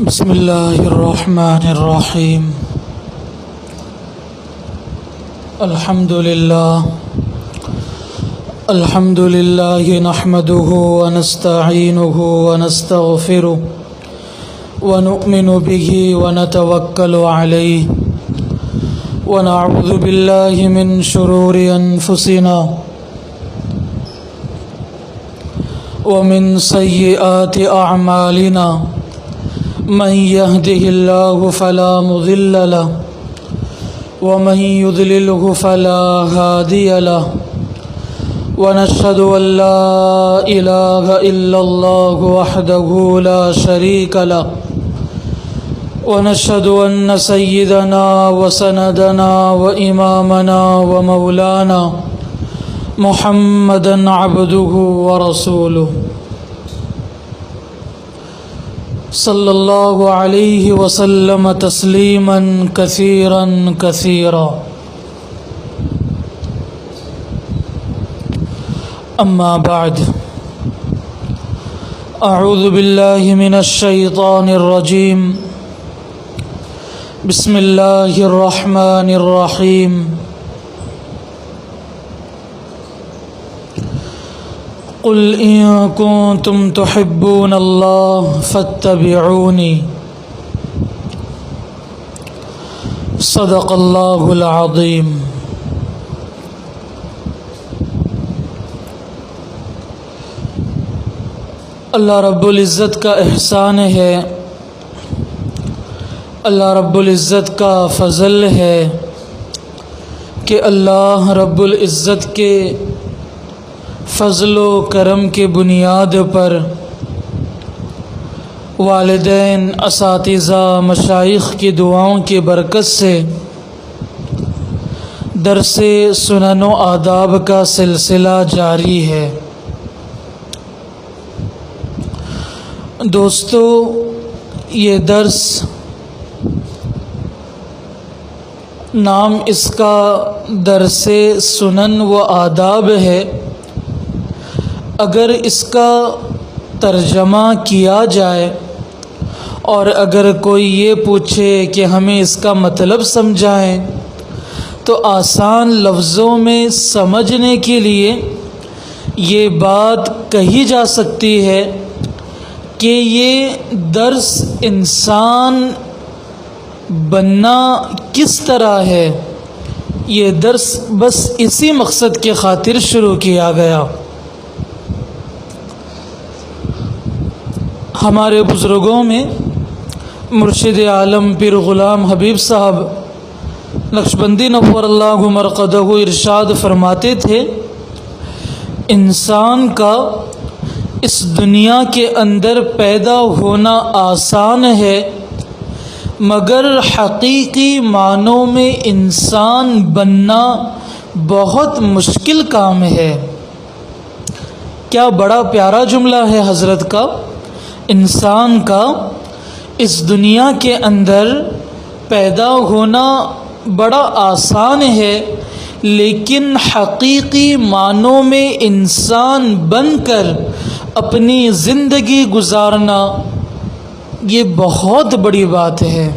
بسم الله الرحمن الرحيم. الحمد لله نحمده ونستعينه ونستغفره ونؤمن به ونتوكل عليه ونعوذ بالله من شرور أنفسنا ومن سيئات أعمالنا. من يهده الله فلا مضل له ومن يضلله فلا هادي له ونشهد أن لا إله إلا الله وحده لا شريك له ونشهد أن سيدنا وسندنا وإمامنا ومولانا محمدا عبده ورسوله صلى الله عليه وسلم تسليما كثيرا كثيرا. أما بعد، أعوذ بالله من الشيطان الرجيم. بسم الله الرحمن الرحيم. قل إن كنتم تحبون الله فاتبعوني. صدق الله العظيم. اللہ رب العزت کا احسان ہے، اللہ رب العزت کا فضل ہے کہ اللہ رب العزت کے فضل و کرم کے بنیاد پر والدین، اساتذہ، مشائخ کی دعاؤں کی برکت سے درس سنن و آداب کا سلسلہ جاری ہے. دوستو، یہ درس نام اس کا درس سنن و آداب ہے. اگر اس کا ترجمہ کیا جائے اور اگر کوئی یہ پوچھے کہ ہمیں اس کا مطلب سمجھائیں تو آسان لفظوں میں سمجھنے کے لیے یہ بات کہی جا سکتی ہے کہ یہ درس انسان بننا کس طرح ہے. یہ درس بس اسی مقصد کے خاطر شروع کیا گیا. ہمارے بزرگوں میں مرشد عالم پیر غلام حبیب صاحب نقشبندی نور اللہ مرقدہ ارشاد فرماتے تھے، انسان کا اس دنیا کے اندر پیدا ہونا آسان ہے مگر حقیقی معنوں میں انسان بننا بہت مشکل کام ہے. کیا بڑا پیارا جملہ ہے حضرت کا. انسان کا اس دنیا کے اندر پیدا ہونا بڑا آسان ہے لیکن حقیقی معنوں میں انسان بن کر اپنی زندگی گزارنا یہ بہت بڑی بات ہے.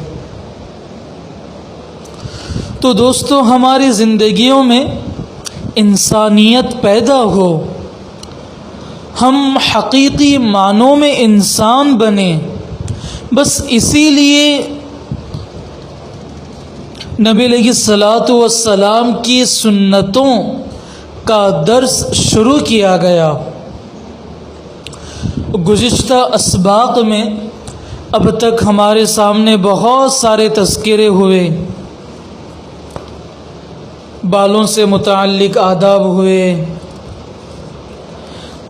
تو دوستو، ہماری زندگیوں میں انسانیت پیدا ہو، ہم حقیقی معنوں میں انسان بنیں، بس اسی لیے نبی علیہ الصلاۃ والسلام کی سنتوں کا درس شروع کیا گیا. گزشتہ اسباق میں اب تک ہمارے سامنے بہت سارے تذکرے ہوئے، بالوں سے متعلق آداب ہوئے،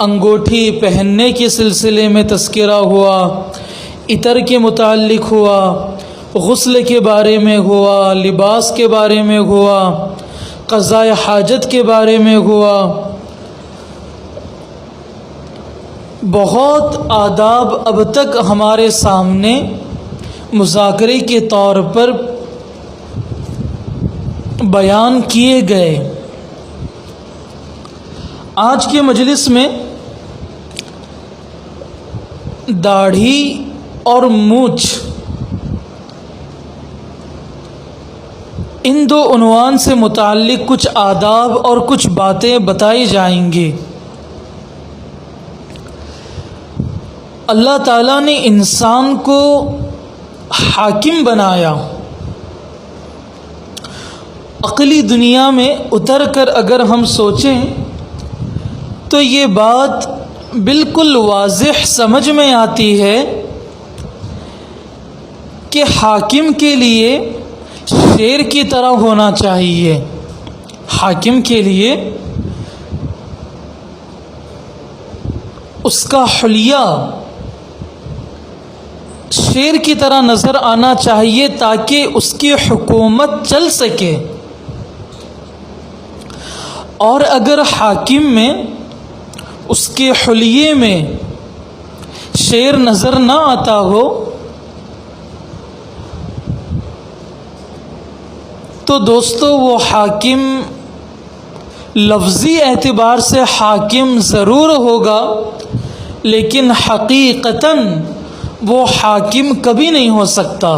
انگوٹھی پہننے کے سلسلے میں تذکرہ ہوا، عطر کے متعلق ہوا، غسل کے بارے میں ہوا، لباس کے بارے میں ہوا، قضاء حاجت کے بارے میں ہوا. بہت آداب اب تک ہمارے سامنے مذاکرے کے طور پر بیان کیے گئے. آج کے مجلس میں داڑھی اور مونچھ، ان دو عنوان سے متعلق کچھ آداب اور کچھ باتیں بتائی جائیں گی۔ اللہ تعالیٰ نے انسان کو حاکم بنایا۔ عقلی دنیا میں اتر کر اگر ہم سوچیں تو یہ بات بالکل واضح سمجھ میں آتی ہے کہ حاکم کے لیے شیر کی طرح ہونا چاہیے، حاکم کے لیے اس کا حلیہ شیر کی طرح نظر آنا چاہیے تاکہ اس کی حکومت چل سکے۔ اور اگر حاکم میں اس کے حلیے میں شیر نظر نہ آتا ہو تو دوستو وہ حاکم لفظی اعتبار سے حاکم ضرور ہوگا، لیکن حقیقتاً وہ حاکم کبھی نہیں ہو سکتا۔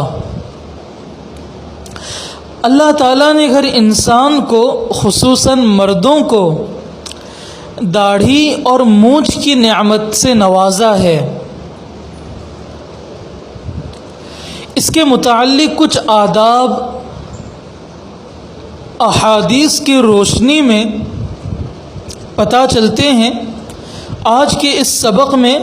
اللہ تعالیٰ نے ہر انسان کو، خصوصاً مردوں کو، داڑھی اور مونچھ کی نعمت سے نوازا ہے۔ اس کے متعلق کچھ آداب احادیث کی روشنی میں پتہ چلتے ہیں۔ آج کے اس سبق میں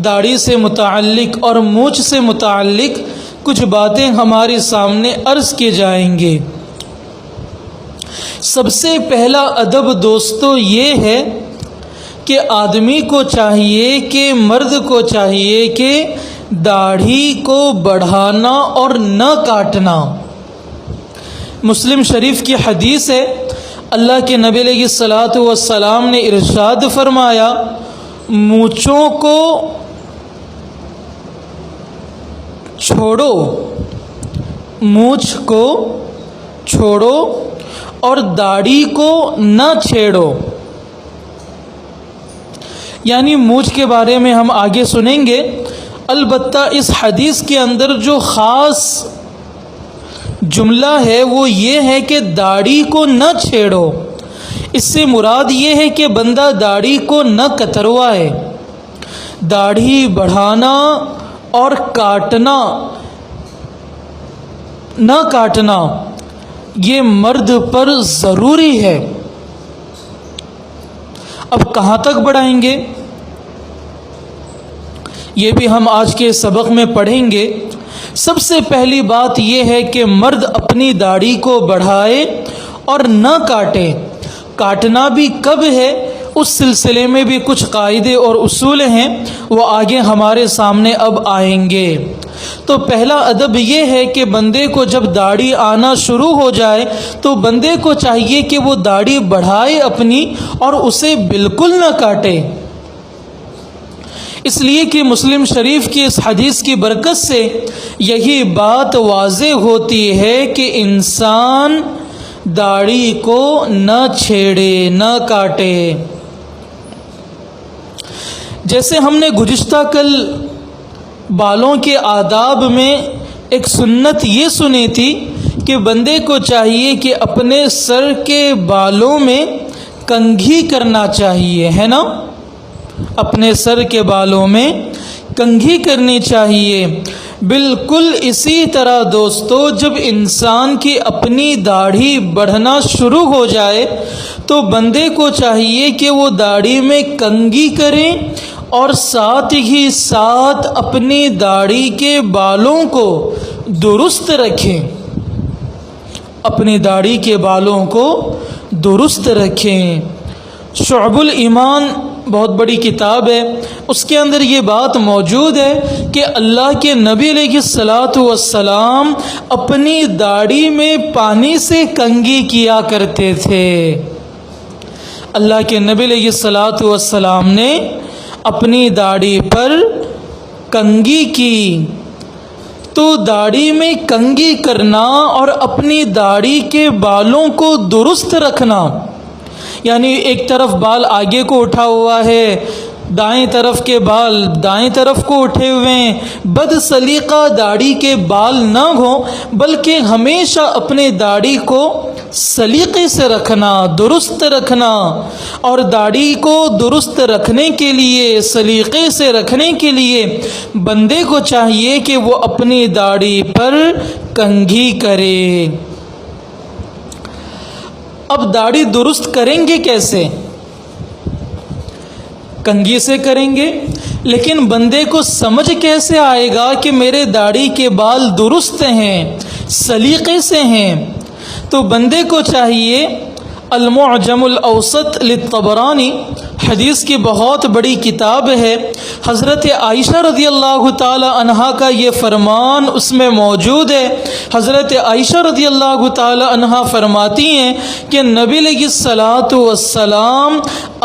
داڑھی سے متعلق اور مونچھ سے متعلق کچھ باتیں ہمارے سامنے عرض کی جائیں گی۔ سب سے پہلا ادب دوستو یہ ہے کہ آدمی کو چاہیے کہ مرد کو چاہیے کہ داڑھی کو بڑھانا اور نہ کاٹنا۔ مسلم شریف کی حدیث ہے، اللہ کے نبی علیہ الصلاۃ والسلام نے ارشاد فرمایا، مونچھوں کو چھوڑو، مونچھ کو چھوڑو اور داڑھی کو نہ چھیڑو۔ یعنی مونچھ کے بارے میں ہم آگے سنیں گے، البتہ اس حدیث کے اندر جو خاص جملہ ہے وہ یہ ہے کہ داڑھی کو نہ چھیڑو۔ اس سے مراد یہ ہے کہ بندہ داڑھی کو نہ کتروائے۔ داڑھی بڑھانا اور کاٹنا، نہ کاٹنا، یہ مرد پر ضروری ہے۔ اب کہاں تک بڑھائیں گے یہ بھی ہم آج کے سبق میں پڑھیں گے۔ سب سے پہلی بات یہ ہے کہ مرد اپنی داڑھی کو بڑھائے اور نہ کاٹے۔ کاٹنا بھی کب ہے اس سلسلے میں بھی کچھ قاعدے اور اصول ہیں، وہ آگے ہمارے سامنے اب آئیں گے۔ تو پہلا ادب یہ ہے کہ بندے کو جب داڑھی آنا شروع ہو جائے تو بندے کو چاہیے کہ وہ داڑھی بڑھائے اپنی اور اسے بالکل نہ کاٹے۔ اس لیے کہ مسلم شریف کی اس حدیث کی برکت سے یہی بات واضح ہوتی ہے کہ انسان داڑھی کو نہ چھیڑے، نہ کاٹے۔ جیسے ہم نے گزشتہ کل بالوں کے آداب میں ایک سنت یہ سنی تھی کہ بندے کو چاہیے کہ اپنے سر کے بالوں میں کنگھی کرنا چاہیے، ہے نا؟ اپنے سر کے بالوں میں کنگھی کرنی چاہیے۔ بالکل اسی طرح دوستو جب انسان کی اپنی داڑھی بڑھنا شروع ہو جائے تو بندے کو چاہیے کہ وہ داڑھی میں کنگھی کرے اور ساتھ ہی ساتھ اپنی داڑھی کے بالوں کو درست رکھیں، اپنی داڑھی کے بالوں کو درست رکھیں۔ شعب الایمان بہت بڑی کتاب ہے، اس کے اندر یہ بات موجود ہے کہ اللہ کے نبی علیہ الصلاۃ والسلام اپنی داڑھی میں پانی سے کنگھی کیا کرتے تھے۔ اللہ کے نبی علیہ الصلاۃ والسلام نے اپنی داڑھی پر کنگھی کی۔ تو داڑھی میں کنگھی کرنا اور اپنی داڑھی کے بالوں کو درست رکھنا، یعنی ایک طرف بال آگے کو اٹھا ہوا ہے، دائیں طرف کے بال دائیں طرف کو اٹھے ہوئے ہیں، بد سلیقہ داڑھی کے بال نہ ہوں، بلکہ ہمیشہ اپنے داڑھی کو سلیقے سے رکھنا، درست رکھنا۔ اور داڑھی کو درست رکھنے کے لیے، سلیقے سے رکھنے کے لیے بندے کو چاہیے کہ وہ اپنی داڑھی پر کنگھی کرے۔ اب داڑھی درست کریں گے کیسے؟ کنگھی سے کریں گے، لیکن بندے کو سمجھ کیسے آئے گا کہ میرے داڑھی کے بال درست ہیں، سلیقے سے ہیں؟ تو بندے کو چاہیے، المعجم الاوسط للطبرانی حدیث کی بہت بڑی کتاب ہے، حضرت عائشہ رضی اللہ تعالی عنہا کا یہ فرمان اس میں موجود ہے۔ حضرت عائشہ رضی اللہ تعالی عنہا فرماتی ہیں کہ نبی علیہ الصلاۃ والسلام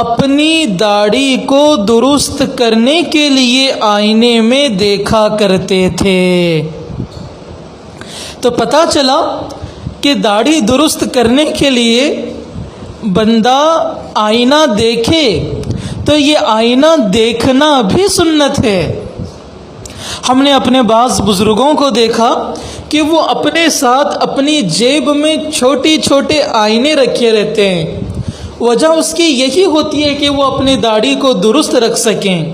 اپنی داڑھی کو درست کرنے کے لیے آئینے میں دیکھا کرتے تھے۔ تو پتہ چلا کہ داڑھی درست کرنے کے لیے بندہ آئینہ دیکھے، تو یہ آئینہ دیکھنا بھی سنت ہے۔ ہم نے اپنے بعض بزرگوں کو دیکھا کہ وہ اپنے ساتھ اپنی جیب میں چھوٹے چھوٹے آئینے رکھے رہتے ہیں۔ وجہ اس کی یہی ہوتی ہے کہ وہ اپنی داڑھی کو درست رکھ سکیں۔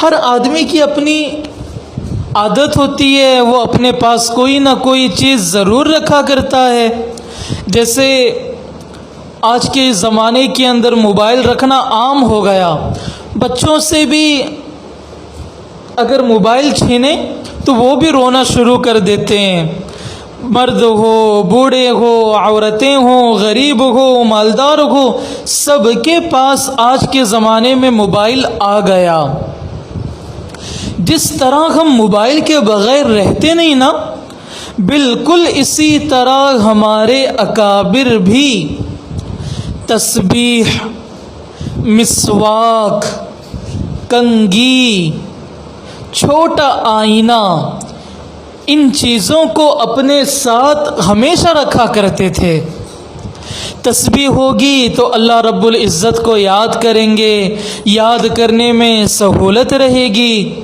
ہر آدمی کی اپنی عادت ہوتی ہے، وہ اپنے پاس کوئی نہ کوئی چیز ضرور رکھا کرتا ہے۔ جیسے آج کے زمانے کے اندر موبائل رکھنا عام ہو گیا، بچوں سے بھی اگر موبائل چھینے تو وہ بھی رونا شروع کر دیتے ہیں، مرد ہو، بوڑھے ہو، عورتیں ہوں، غریب ہو، مالدار ہو، سب کے پاس آج کے زمانے میں موبائل آ گیا۔ جس طرح ہم موبائل کے بغیر رہتے نہیں نا، بالکل اسی طرح ہمارے اکابر بھی تسبیح، مسواک، کنگھی، چھوٹا آئینہ، ان چیزوں کو اپنے ساتھ ہمیشہ رکھا کرتے تھے۔ تسبیح ہوگی تو اللہ رب العزت کو یاد کریں گے، یاد کرنے میں سہولت رہے گی۔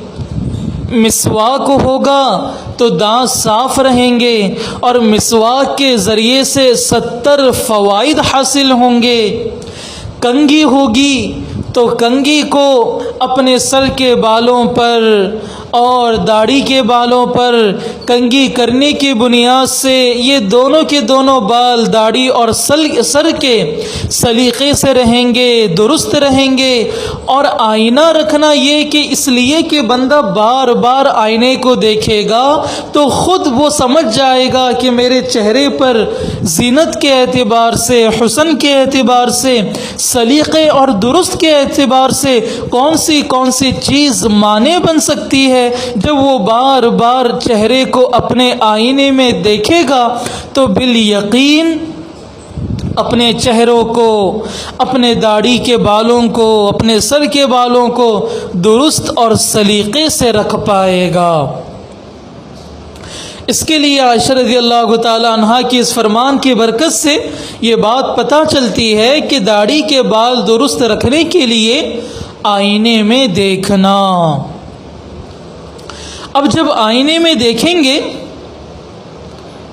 مسواک ہوگا تو دانت صاف رہیں گے، اور مسواک کے ذریعے سے 70 فوائد حاصل ہوں گے۔ کنگھی ہوگی تو کنگھی کو اپنے سر کے بالوں پر اور داڑھی کے بالوں پر کنگھی کرنے کی بنیاد سے یہ دونوں کے دونوں بال داڑھی اور سر کے سلیقے سے رہیں گے، درست رہیں گے۔ اور آئینہ رکھنا یہ کہ اس لیے کہ بندہ بار بار آئینے کو دیکھے گا تو خود وہ سمجھ جائے گا کہ میرے چہرے پر زینت کے اعتبار سے، حسن کے اعتبار سے، سلیقے اور درست کے اعتبار سے کون سی چیز معنی بن سکتی ہے۔ جب وہ بار بار چہرے کو اپنے آئینے میں دیکھے گا تو بالیقین اپنے چہروں کو، اپنے داڑھی کے بالوں کو، اپنے سر کے بالوں کو درست اور سلیقے سے رکھ پائے گا۔ اس کے لیے عائشہ رضی اللہ تعالی عنہا کی اس فرمان کی برکت سے یہ بات پتہ چلتی ہے کہ داڑھی کے بال درست رکھنے کے لیے آئینے میں دیکھنا۔ اب جب آئینے میں دیکھیں گے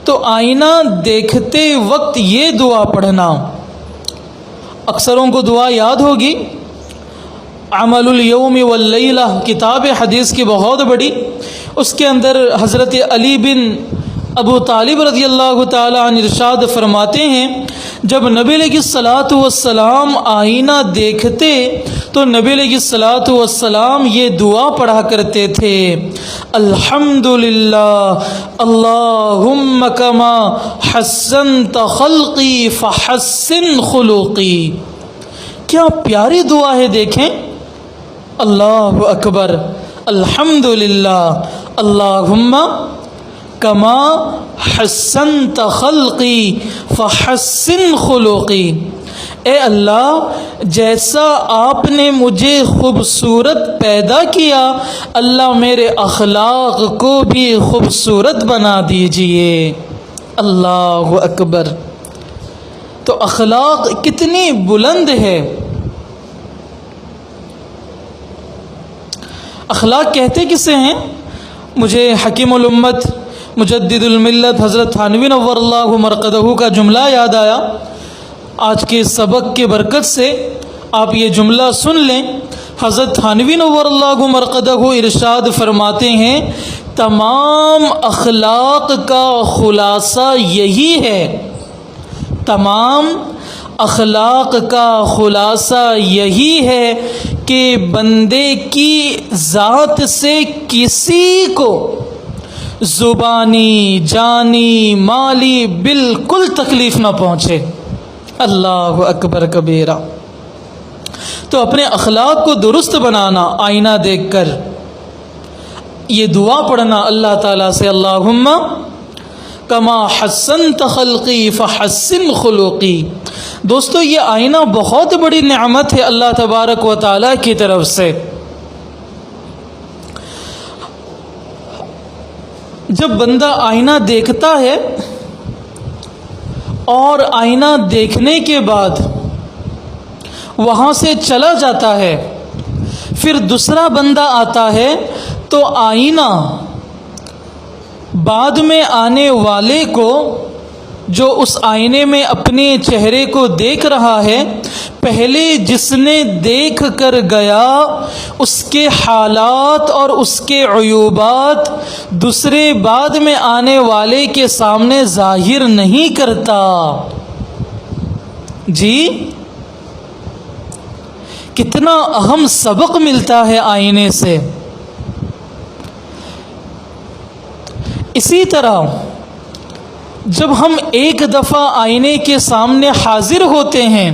تو آئینہ دیکھتے وقت یہ دعا پڑھنا، اکثروں کو دعا یاد ہوگی، عمل الیوم واللیلہ کتاب حدیث کی بہت بڑی، اس کے اندر حضرت علی بن ابو طالب رضی اللہ تعالی عنہ ارشاد فرماتے ہیں جب نبی علیہ الصلاۃ والسلام آئینہ دیکھتے تو نبی علیہ الصلاۃ والسلام یہ دعا پڑھا کرتے تھے، الحمدللہ اللہم کما حسنت خلقی فحسن خلقی۔ کیا پیاری دعا ہے، دیکھیں، اللہ اکبر، الحمدللہ اللہم کما حسنت خلقی فحسن خلقی۔ اے اللہ، جیسا آپ نے مجھے خوبصورت پیدا کیا، اللہ میرے اخلاق کو بھی خوبصورت بنا دیجئے۔ اللہ اکبر۔ تو اخلاق کتنی بلند ہے۔ اخلاق کہتے کسے ہیں؟ مجھے حکیم الامت مجدد الملت حضرت تھانوی نور اللہ مرقدہ کا جملہ یاد آیا۔ آج کے سبق کے برکت سے آپ یہ جملہ سن لیں۔ حضرت تھانوی نور اللہ مرقدہ ارشاد فرماتے ہیں تمام اخلاق کا خلاصہ یہی ہے، تمام اخلاق کا خلاصہ یہی ہے کہ بندے کی ذات سے کسی کو زبانی، جانی، مالی بالکل تکلیف نہ پہنچے۔ اللہ اکبر کبیرہ۔ تو اپنے اخلاق کو درست بنانا، آئینہ دیکھ کر یہ دعا پڑھنا اللہ تعالیٰ سے، اللہم کما حسنت خلقی فحسن خلقی۔ دوستو یہ آئینہ بہت بڑی نعمت ہے اللہ تبارک و تعالیٰ کی طرف سے۔ جب بندہ آئینہ دیکھتا ہے اور آئینہ دیکھنے کے بعد وہاں سے چلا جاتا ہے، پھر دوسرا بندہ آتا ہے تو آئینہ بعد میں آنے والے کو جو اس آئینے میں اپنے چہرے کو دیکھ رہا ہے، پہلے جس نے دیکھ کر گیا اس کے حالات اور اس کے عیوبات دوسرے بعد میں آنے والے کے سامنے ظاہر نہیں کرتا۔ جی کتنا اہم سبق ملتا ہے آئینے سے۔ اسی طرح جب ہم ایک دفعہ آئینے کے سامنے حاضر ہوتے ہیں،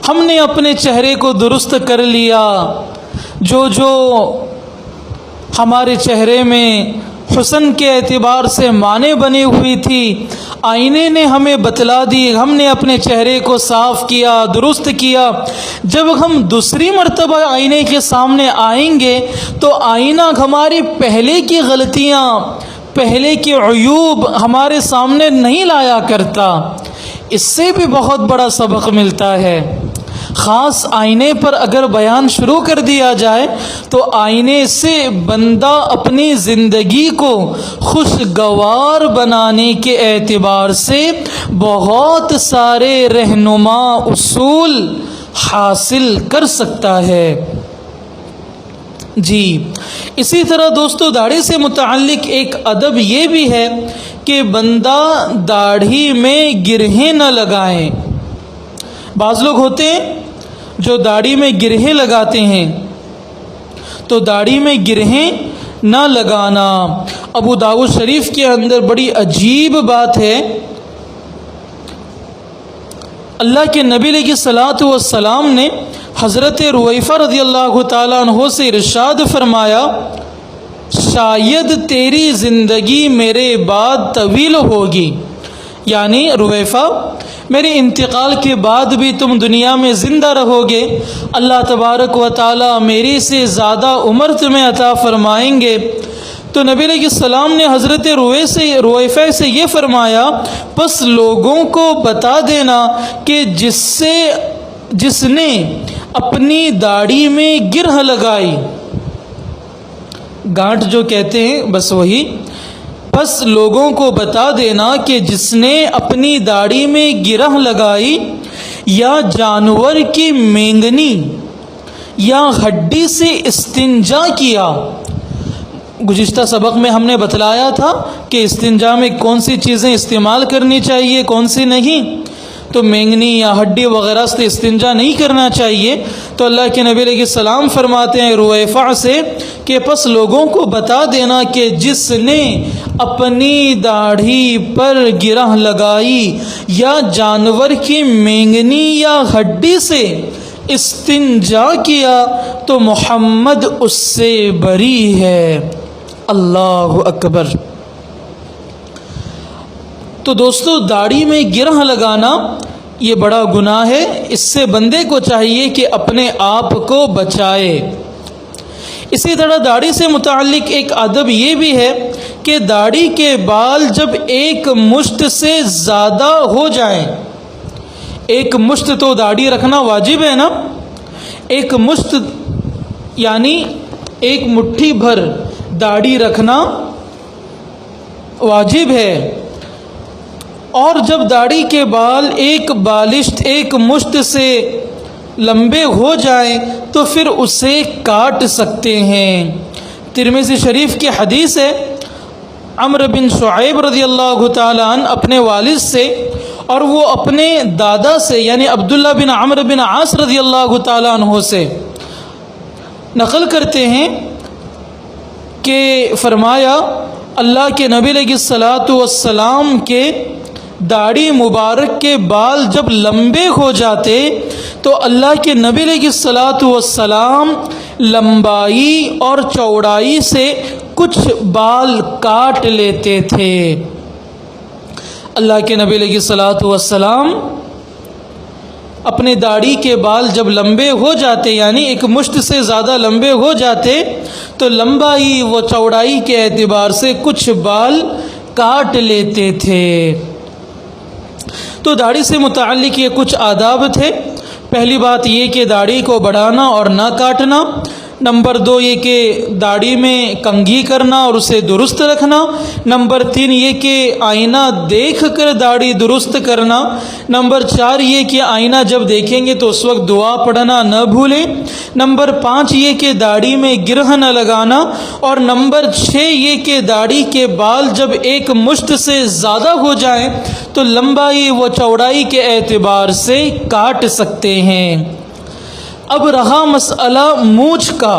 ہم نے اپنے چہرے کو درست کر لیا، جو ہمارے چہرے میں حسن کے اعتبار سے معنی بنی ہوئی تھی آئینے نے ہمیں بتلا دی، ہم نے اپنے چہرے کو صاف کیا، درست کیا۔ جب ہم دوسری مرتبہ آئینے کے سامنے آئیں گے تو آئینہ ہماری پہلے کی غلطیاں، پہلے کے عیوب ہمارے سامنے نہیں لایا کرتا۔ اس سے بھی بہت بڑا سبق ملتا ہے۔ خاص آئینے پر اگر بیان شروع کر دیا جائے تو آئینے سے بندہ اپنی زندگی کو خوشگوار بنانے کے اعتبار سے بہت سارے رہنما اصول حاصل کر سکتا ہے۔ جی اسی طرح دوستو داڑھی سے متعلق ایک ادب یہ بھی ہے کہ بندہ داڑھی میں گرہیں نہ لگائیں۔ بعض لوگ ہوتے ہیں جو داڑھی میں گرہیں لگاتے ہیں، تو داڑھی میں گرہیں نہ لگانا۔ ابو داؤد شریف کے اندر بڑی عجیب بات ہے، اللہ کے نبی علیہ الصلوۃ والسلام نے حضرت رویفہ رضی اللہ تعالیٰ عنہ سے ارشاد فرمایا شاید تیری زندگی میرے بعد طویل ہوگی، یعنی رویفہ میرے انتقال کے بعد بھی تم دنیا میں زندہ رہو گے، اللہ تبارک و تعالیٰ میری سے زیادہ عمر تمہیں عطا فرمائیں گے۔ تو نبی علیہ السلام نے حضرت رویفہ سے یہ فرمایا پس لوگوں کو بتا دینا کہ جس نے اپنی داڑھی میں گرہ لگائی، گانٹھ جو کہتے ہیں بس وہی، بس لوگوں کو بتا دینا کہ جس نے اپنی داڑھی میں گرہ لگائی یا جانور کی مینگنی یا ہڈی سے استنجا کیا۔ گزشتہ سبق میں ہم نے بتلایا تھا کہ استنجا میں کون سی چیزیں استعمال کرنی چاہیے کون سی نہیں، تو مینگنی یا ہڈی وغیرہ سے استنجا نہیں کرنا چاہیے۔ تو اللہ کے نبی علیہ السلام فرماتے ہیں رویفع سے کہ پس لوگوں کو بتا دینا کہ جس نے اپنی داڑھی پر گرہ لگائی یا جانور کی مینگنی یا ہڈی سے استنجا کیا تو محمد اس سے بری ہے۔ اللہ اکبر۔ تو دوستو داڑھی میں گرہ لگانا یہ بڑا گناہ ہے، اس سے بندے کو چاہیے کہ اپنے آپ کو بچائے۔ اسی طرح داڑھی سے متعلق ایک ادب یہ بھی ہے کہ داڑھی کے بال جب ایک مشت سے زیادہ ہو جائیں، ایک مشت تو داڑھی رکھنا واجب ہے نا، ایک مشت یعنی ایک مٹھی بھر داڑھی رکھنا واجب ہے، اور جب داڑھی کے بال ایک بالشت ایک مشت سے لمبے ہو جائیں تو پھر اسے کاٹ سکتے ہیں۔ ترمذی شریف کی حدیث ہے، عمرو بن شعیب رضی اللہ تعالیٰ عنہ اپنے والد سے اور وہ اپنے دادا سے یعنی عبداللہ بن عمرو بن عاص رضی اللہ تعالیٰ عنہ سے نقل کرتے ہیں کہ فرمایا اللہ کے نبی علیہ الصلاۃ والسلام کے داڑھی مبارک کے بال جب لمبے ہو جاتے تو اللہ کے نبی علیہ الصلاۃ والسلام لمبائی اور چوڑائی سے کچھ بال کاٹ لیتے تھے۔ اللہ کے نبی علیہ الصلاۃ والسلام اپنے داڑھی کے بال جب لمبے ہو جاتے یعنی ایک مشت سے زیادہ لمبے ہو جاتے تو لمبائی و چوڑائی کے اعتبار سے کچھ بال کاٹ لیتے تھے۔ تو داڑھی سے متعلق یہ کچھ آداب تھے۔ پہلی بات یہ کہ داڑھی کو بڑھانا اور نہ کاٹنا۔ نمبر 2 یہ کہ داڑھی میں کنگھی کرنا اور اسے درست رکھنا۔ نمبر 3 یہ کہ آئینہ دیکھ کر داڑھی درست کرنا۔ نمبر 4 یہ کہ آئینہ جب دیکھیں گے تو اس وقت دعا پڑھنا نہ بھولیں۔ نمبر 5 یہ کہ داڑھی میں گرہ نہ لگانا، اور نمبر 6 یہ کہ داڑھی کے بال جب ایک مشت سے زیادہ ہو جائیں تو لمبائی و چوڑائی کے اعتبار سے کاٹ سکتے ہیں۔ اب رہا مسئلہ مونچھ کا،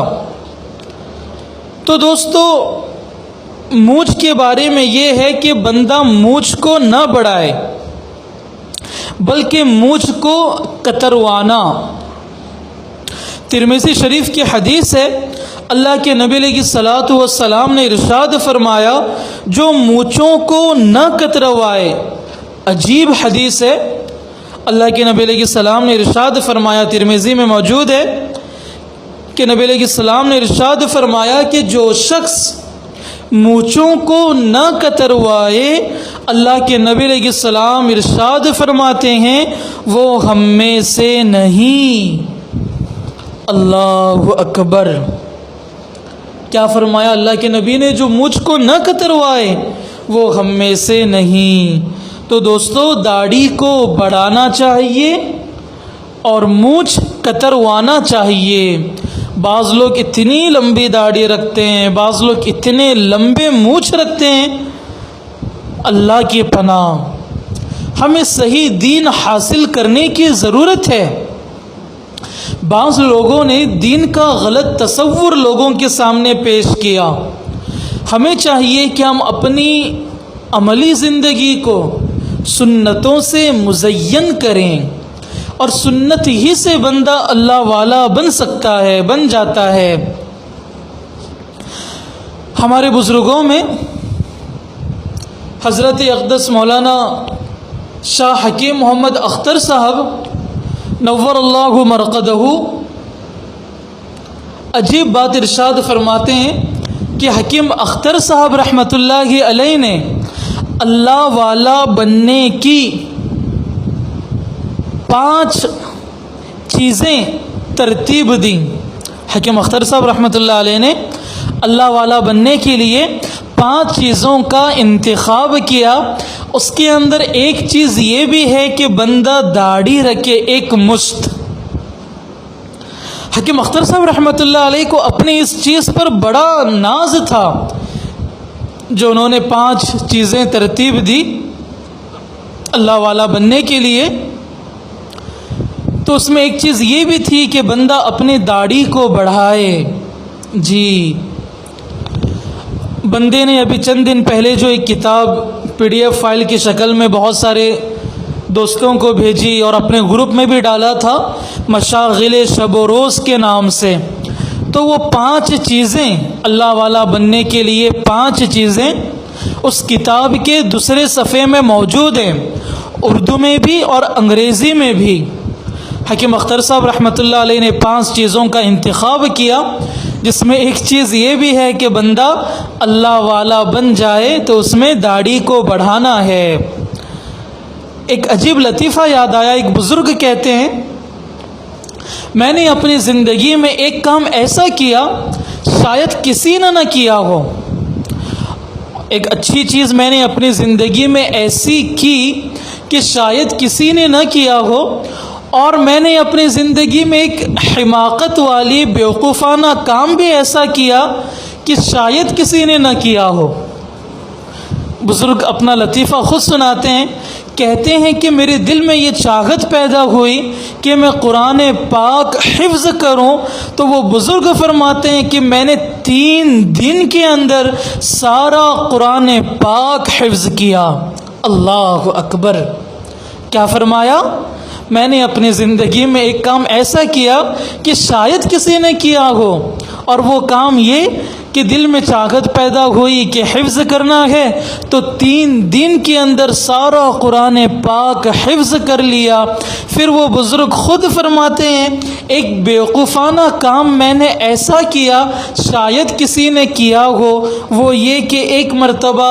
تو دوستو مونچھ کے بارے میں یہ ہے کہ بندہ مونچھ کو نہ بڑھائے بلکہ مونچھ کو کتروانا۔ ترمذی شریف کی حدیث ہے، اللہ کے نبی علیہ الصلاۃ والسلام نے ارشاد فرمایا جو مونچھوں کو نہ کتروائے، عجیب حدیث ہے، اللہ کے نبی علیہ السلام نے ارشاد فرمایا، ترمذی میں موجود ہے کہ نبی علیہ السلام نے ارشاد فرمایا کہ جو شخص مونچھوں کو نہ کتروائے، اللہ کے نبی علیہ السلام ارشاد فرماتے ہیں وہ ہم میں سے نہیں۔ اللہ اکبر! کیا فرمایا اللہ کے نبی نے؟ جو مونچھ کو نہ کتروائے وہ ہم میں سے نہیں۔ تو دوستو داڑھی کو بڑھانا چاہیے اور مونچھ کتروانا چاہیے۔ بعض لوگ اتنی لمبی داڑھی رکھتے ہیں، بعض لوگ اتنے لمبے مونچھ رکھتے ہیں، اللہ کی پناہ۔ ہمیں صحیح دین حاصل کرنے کی ضرورت ہے۔ بعض لوگوں نے دین کا غلط تصور لوگوں کے سامنے پیش کیا۔ ہمیں چاہیے کہ ہم اپنی عملی زندگی کو سنتوں سے مزین کریں، اور سنت ہی سے بندہ اللہ والا بن سکتا ہے، بن جاتا ہے۔ ہمارے بزرگوں میں حضرت اقدس مولانا شاہ حکیم محمد اختر صاحب نور اللہ مرقدہ عجیب بات ارشاد فرماتے ہیں کہ حکیم اختر صاحب رحمۃ اللہ علیہ نے اللہ والا بننے کی 5 چیزیں ترتیب دیں۔ حکیم اختر صاحب رحمۃ اللہ علیہ نے اللہ والا بننے کے لیے 5 چیزوں کا انتخاب کیا۔ اس کے اندر ایک چیز یہ بھی ہے کہ بندہ داڑھی رکھے ایک مشت۔ حکیم اختر صاحب رحمۃ اللہ علیہ کو اپنی اس چیز پر بڑا ناز تھا جو انہوں نے 5 چیزیں ترتیب دی اللہ والا بننے کے لیے۔ تو اس میں ایک چیز یہ بھی تھی کہ بندہ اپنی داڑھی کو بڑھائے۔ جی، بندے نے ابھی چند دن پہلے جو ایک کتاب PDF فائل کی شکل میں بہت سارے دوستوں کو بھیجی اور اپنے گروپ میں بھی ڈالا تھا، مشاغل شب و روز کے نام سے، تو وہ 5 چیزیں اللہ والا بننے کے لیے 5 چیزیں اس کتاب کے دوسرے صفحے میں موجود ہیں، اردو میں بھی اور انگریزی میں بھی۔ حکیم اختر صاحب رحمۃ اللہ علیہ نے 5 چیزوں کا انتخاب کیا، جس میں ایک چیز یہ بھی ہے کہ بندہ اللہ والا بن جائے تو اس میں داڑھی کو بڑھانا ہے۔ ایک عجیب لطیفہ یاد آیا، ایک بزرگ کہتے ہیں میں نے اپنی زندگی میں ایک کام ایسا کیا شاید کسی نے نہ کیا ہو۔ ایک اچھی چیز میں نے اپنی زندگی میں ایسی کی کہ شاید کسی نے نہ کیا ہو، اور میں نے اپنی زندگی میں ایک حماقت والی بیوقوفانہ کام بھی ایسا کیا کہ شاید کسی نے نہ کیا ہو۔ بزرگ اپنا لطیفہ خود سناتے ہیں، کہتے ہیں کہ میرے دل میں یہ چاہت پیدا ہوئی کہ میں قرآن پاک حفظ کروں، تو وہ بزرگ فرماتے ہیں کہ میں نے 3 دن کے اندر سارا قرآن پاک حفظ کیا۔ اللہ اکبر! کیا فرمایا؟ میں نے اپنی زندگی میں ایک کام ایسا کیا کہ شاید کسی نے کیا ہو، اور وہ کام یہ کہ دل میں چاہت پیدا ہوئی کہ حفظ کرنا ہے، تو 3 دن کے اندر سارا قرآن پاک حفظ کر لیا۔ پھر وہ بزرگ خود فرماتے ہیں ایک بیوقوفانہ کام میں نے ایسا کیا شاید کسی نے کیا ہو، وہ یہ کہ ایک مرتبہ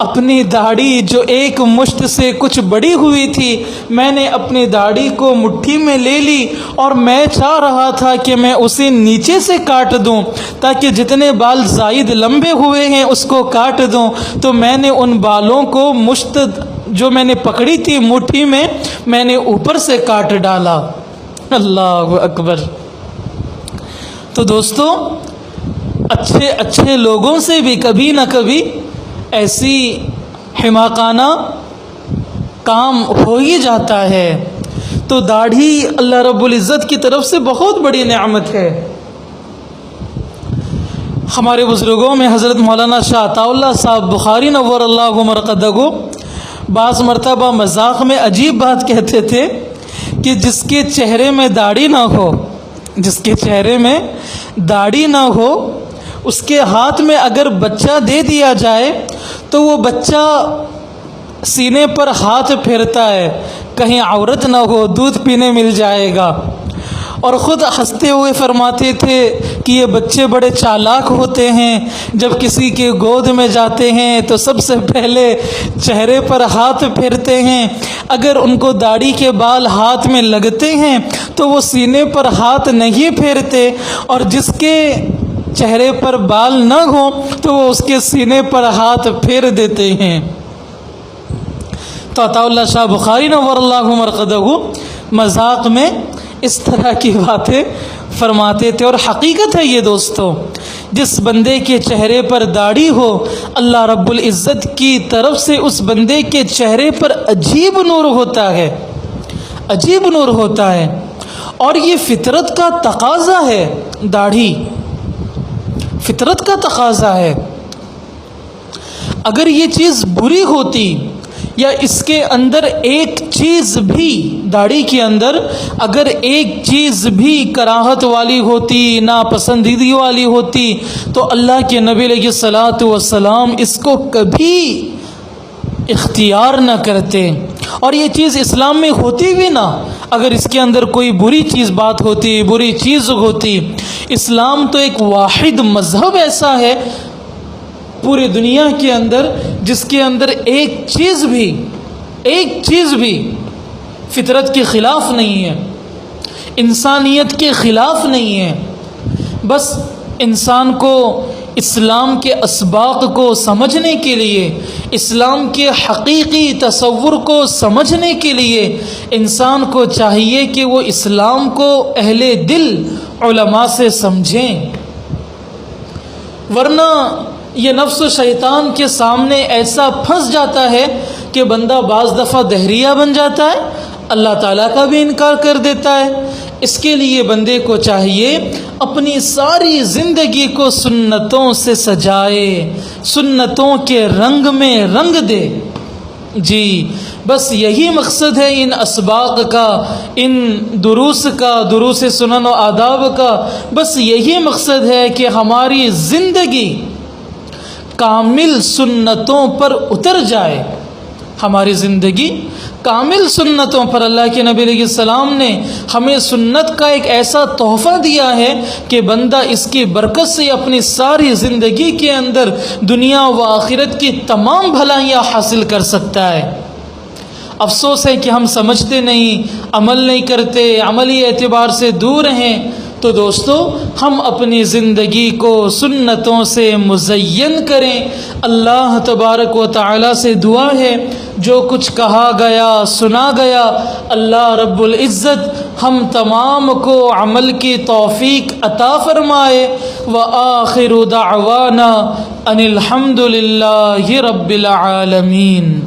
اپنی داڑھی جو ایک مشت سے کچھ بڑی ہوئی تھی، میں نے اپنی داڑھی کو مٹھی میں لے لی، اور میں چاہ رہا تھا کہ میں اسے نیچے سے کاٹ دوں تاکہ جتنے بال زائد لمبے ہوئے ہیں اس کو کاٹ دوں، تو میں نے ان بالوں کو مشت جو میں نے پکڑی تھی مٹھی میں نے اوپر سے کاٹ ڈالا۔ اللہ اکبر! تو دوستو، اچھے لوگوں سے بھی کبھی نہ کبھی ایسی حماقانہ کام ہو ہی جاتا ہے۔ تو داڑھی اللہ رب العزت کی طرف سے بہت بڑی نعمت ہے۔ ہمارے بزرگوں میں حضرت مولانا شاہ عطا اللہ صاحب بخاری نور اللہ مرقدہ بعض مرتبہ مذاق میں عجیب بات کہتے تھے کہ جس کے چہرے میں داڑھی نہ ہو اس کے ہاتھ میں اگر بچہ دے دیا جائے تو وہ بچہ سینے پر ہاتھ پھیرتا ہے، کہیں عورت نہ ہو، دودھ پینے مل جائے گا۔ اور خود ہنستے ہوئے فرماتے تھے کہ یہ بچے بڑے چالاک ہوتے ہیں، جب کسی کے گود میں جاتے ہیں تو سب سے پہلے چہرے پر ہاتھ پھیرتے ہیں، اگر ان کو داڑھی کے بال ہاتھ میں لگتے ہیں تو وہ سینے پر ہاتھ نہیں پھیرتے، اور جس کے چہرے پر بال نہ ہو تو وہ اس کے سینے پر ہاتھ پھیر دیتے ہیں۔ تو عطا اللہ شاہ بخاری نور اللہ مرقدہ مذاق میں اس طرح کی باتیں فرماتے تھے، اور حقیقت ہے یہ دوستو، جس بندے کے چہرے پر داڑھی ہو اللہ رب العزت کی طرف سے اس بندے کے چہرے پر عجیب نور ہوتا ہے، عجیب نور ہوتا ہے، اور یہ فطرت کا تقاضا ہے۔ داڑھی فطرت کا تقاضا ہے۔ اگر یہ چیز بری ہوتی یا اس کے اندر ایک چیز بھی، داڑھی کے اندر اگر ایک چیز بھی کراہت والی ہوتی، ناپسندیدگی والی ہوتی، تو اللہ کے نبی علیہ الصلاۃ والسلام اس کو کبھی اختیار نہ کرتے، اور یہ چیز اسلام میں ہوتی بھی نہ۔ اگر اس کے اندر کوئی بری چیز بات ہوتی، بری چیز ہوتی، اسلام تو ایک واحد مذہب ایسا ہے پوری دنیا کے اندر جس کے اندر ایک چیز بھی فطرت کے خلاف نہیں ہے، انسانیت کے خلاف نہیں ہے۔ بس انسان کو اسلام کے اسباق کو سمجھنے کے لیے، اسلام کے حقیقی تصور کو سمجھنے کے لیے انسان کو چاہیے کہ وہ اسلام کو اہل دل علماء سے سمجھیں، ورنہ یہ نفس و شیطان کے سامنے ایسا پھنس جاتا ہے کہ بندہ بعض دفعہ دہریہ بن جاتا ہے، اللہ تعالیٰ کا بھی انکار کر دیتا ہے۔ اس کے لیے بندے کو چاہیے اپنی ساری زندگی کو سنتوں سے سجائے، سنتوں کے رنگ میں رنگ دے۔ جی بس یہی مقصد ہے ان اسباق کا، ان دروس کا، دروس سنن و آداب کا، بس یہی مقصد ہے کہ ہماری زندگی کامل سنتوں پر اتر جائے، ہماری زندگی کامل سنتوں پر۔ اللہ کے نبی علیہ السلام نے ہمیں سنت کا ایک ایسا تحفہ دیا ہے کہ بندہ اس کی برکت سے اپنی ساری زندگی کے اندر دنیا و آخرت کی تمام بھلائیاں حاصل کر سکتا ہے۔ افسوس ہے کہ ہم سمجھتے نہیں، عمل نہیں کرتے، عملی اعتبار سے دور ہیں، تو دوستو ہم اپنی زندگی کو سنتوں سے مزین کریں۔ اللہ تبارک و تعالی سے دعا ہے جو کچھ کہا گیا سنا گیا، اللہ رب العزت ہم تمام کو عمل کی توفیق عطا فرمائے۔ وآخر دعوانا ان الحمد للہ رب العالمین۔